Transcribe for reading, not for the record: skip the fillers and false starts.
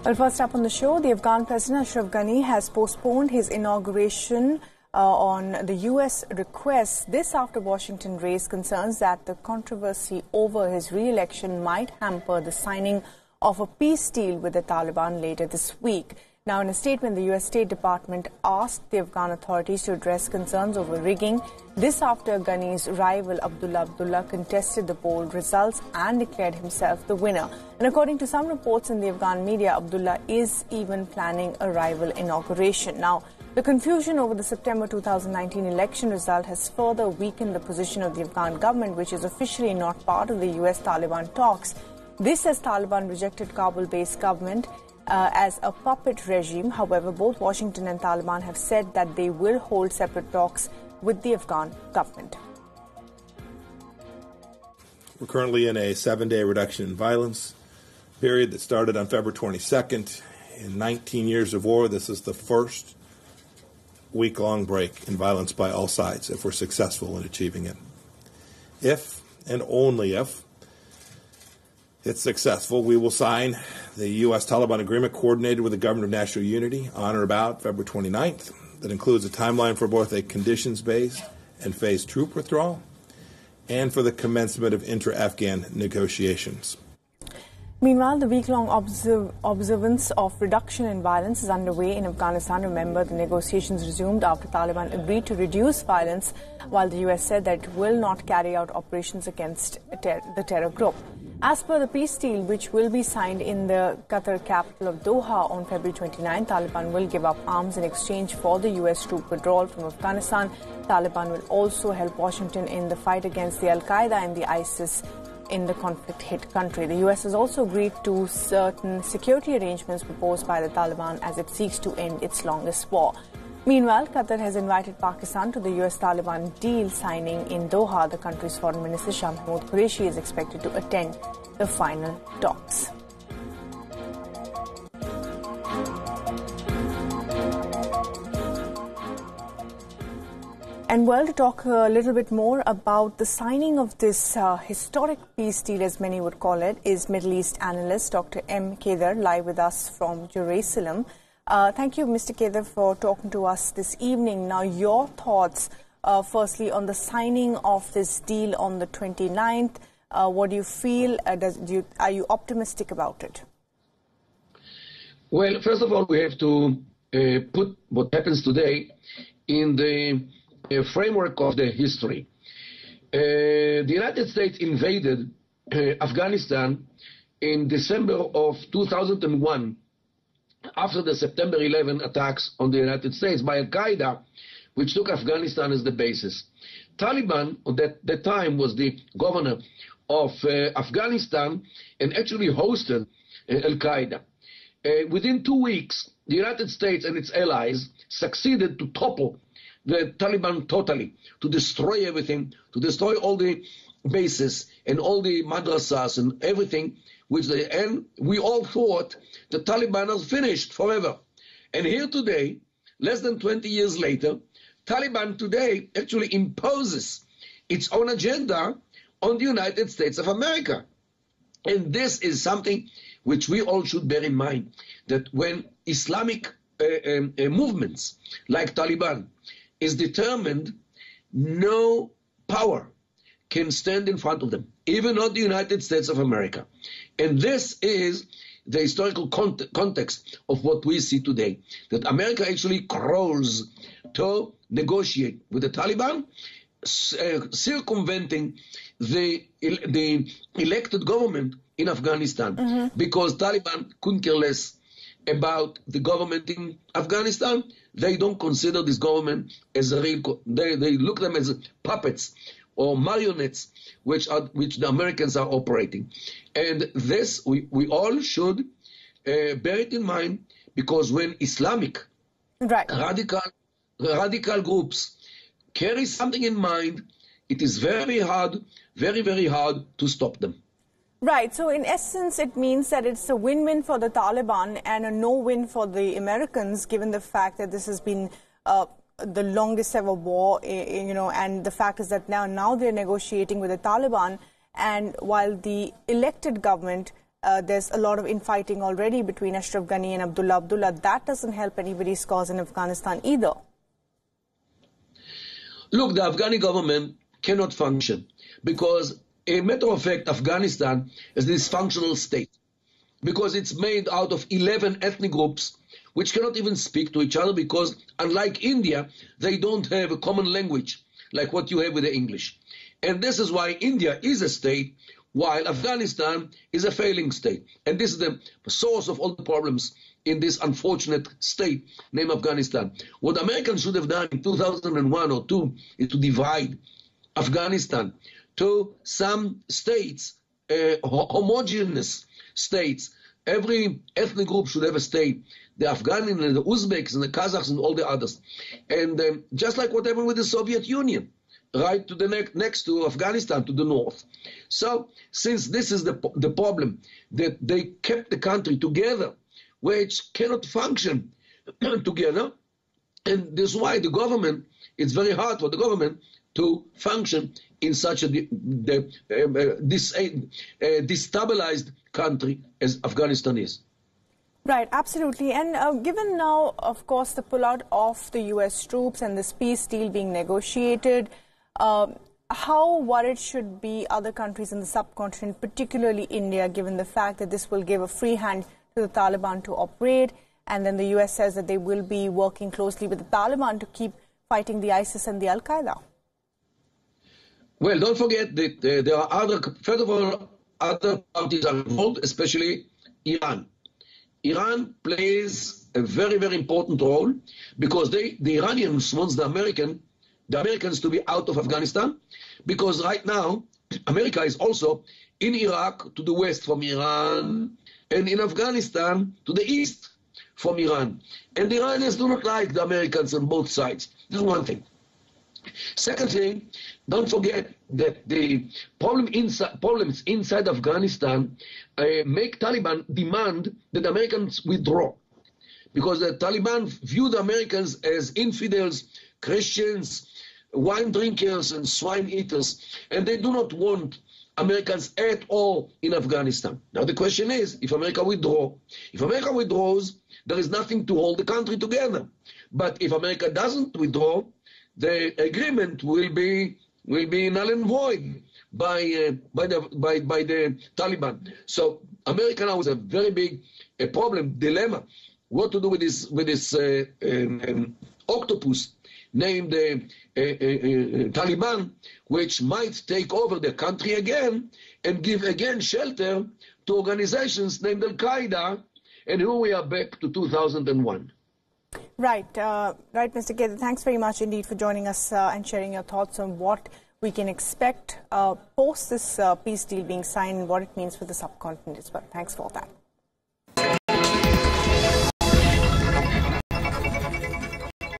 Well, first up on the show, the Afghan President Ashraf Ghani has postponed his inauguration on the U.S. request. This after Washington raised concerns that the controversy over his re-election might hamper the signing of a peace deal with the Taliban later this week. Now, in a statement, the U.S. State Department asked the Afghan authorities to address concerns over rigging. This after Ghani's rival Abdullah contested the poll results and declared himself the winner. And according to some reports in the Afghan media, Abdullah is even planning a rival inauguration. Now, the confusion over the September 2019 election result has further weakened the position of the Afghan government, which is officially not part of the U.S.-Taliban talks. This as Taliban rejected Kabul-based government as a puppet regime. However, both Washington and Taliban have said that they will hold separate talks with the Afghan government. We're currently in a 7-day reduction in violence period that started on February 22nd. In 19 years of war, this is the first week-long break in violence by all sides if we're successful in achieving it. If, and only if, it's successful, we will sign the U.S.-Taliban agreement coordinated with the Government of National Unity on or about February 29th that includes a timeline for both a conditions-based and phased troop withdrawal and for the commencement of intra-Afghan negotiations. Meanwhile, the week-long observance of reduction in violence is underway in Afghanistan. Remember, the negotiations resumed after Taliban agreed to reduce violence, while the U.S. said that it will not carry out operations against the terror group. As per the peace deal, which will be signed in the Qatar capital of Doha on February 29, Taliban will give up arms in exchange for the U.S. troop withdrawal from Afghanistan. Taliban will also help Washington in the fight against the Al-Qaeda and the ISIS in the conflict-hit country. The U.S. has also agreed to certain security arrangements proposed by the Taliban as it seeks to end its longest war. Meanwhile, Qatar has invited Pakistan to the U.S.-Taliban deal signing in Doha. The country's Foreign Minister Shah Mahmood Qureshi is expected to attend the final talks. And well, to talk a little bit more about the signing of this historic peace deal, as many would call it, is Middle East analyst Dr. M. Kedar, live with us from Jerusalem. Thank you, Mr. Kedar, for talking to us this evening. Now, your thoughts, firstly, on the signing of this deal on the 29th. What do you feel? Are you optimistic about it? Well, first of all, we have to put what happens today in the framework of the history. The United States invaded Afghanistan in December of 2001 after the September 11 attacks on the United States by Al-Qaeda, which took Afghanistan as the basis. Taliban, at that time, was the governor of Afghanistan and actually hosted Al-Qaeda. Within 2 weeks, the United States and its allies succeeded to topple the Taliban totally, to destroy everything, to destroy all the bases and all the madrasas and everything, and we all thought the Taliban was finished forever. And here today, less than 20 years later, Taliban today actually imposes its own agenda on the United States of America. And this is something which we all should bear in mind, that when Islamic movements like Taliban is determined, no power can stand in front of them, even not the United States of America. And this is the historical context of what we see today, that America actually crawls to negotiate with the Taliban, circumventing the elected government in Afghanistan, because Taliban couldn't care less about the government in Afghanistan. They don't consider this government as a real, they look at them as puppets or marionettes which the Americans are operating. And this, we all should bear it in mind, because when Islamic radical groups carry something in mind, it is very hard, very, very hard to stop them. Right. So in essence, it means that it's a win-win for the Taliban and a no-win for the Americans, given the fact that this has been the longest ever war, and the fact is that now they're negotiating with the Taliban, and while the elected government there's a lot of infighting already between Ashraf Ghani and Abdullah Abdullah. That doesn't help anybody's cause in Afghanistan either. Look, the Afghani government cannot function because, a matter of fact, Afghanistan is a dysfunctional state because it's made out of 11 ethnic groups which cannot even speak to each other because, unlike India, they don't have a common language like what you have with the English. And this is why India is a state while Afghanistan is a failing state. And this is the source of all the problems in this unfortunate state named Afghanistan. What Americans should have done in 2001 or 2 is to divide Afghanistan to some states, homogeneous states. Every ethnic group should have a state. The Afghans and the Uzbeks and the Kazakhs and all the others. And just like what happened with the Soviet Union, right to the next to Afghanistan, to the north. So since this is the problem, that they kept the country together, which cannot function together, and this is why the government, it's very hard for the government to function in such a destabilized country as Afghanistan is. Right, absolutely. And given now, of course, the pullout of the U.S. troops and this peace deal being negotiated, how worried should be other countries in the subcontinent, particularly India, given the fact that this will give a free hand to the Taliban to operate, and then the U.S. says that they will be working closely with the Taliban to keep fighting the ISIS and the Al-Qaeda? Well, don't forget that there are first of all, other parties are involved, especially Iran. Iran plays a very, very important role because the Iranians want the Americans to be out of Afghanistan, because right now America is also in Iraq to the west from Iran and in Afghanistan to the east from Iran. And the Iranians do not like the Americans on both sides. This is one thing. Second thing, don't forget that the problems inside Afghanistan make Taliban demand that Americans withdraw, because the Taliban view the Americans as infidels, Christians, wine drinkers and swine eaters, and they do not want Americans at all in Afghanistan. Now the question is, if America withdraws, there is nothing to hold the country together. But if America doesn't withdraw, the agreement will be null and void by the Taliban. So America now has a very big dilemma. What to do with this octopus named Taliban, which might take over the country again and give again shelter to organizations named Al-Qaeda, and here we are back to 2001. Right, right, Mr. Kedir. Thanks very much indeed for joining us and sharing your thoughts on what we can expect post this peace deal being signed and what it means for the subcontinent as well. Thanks for that.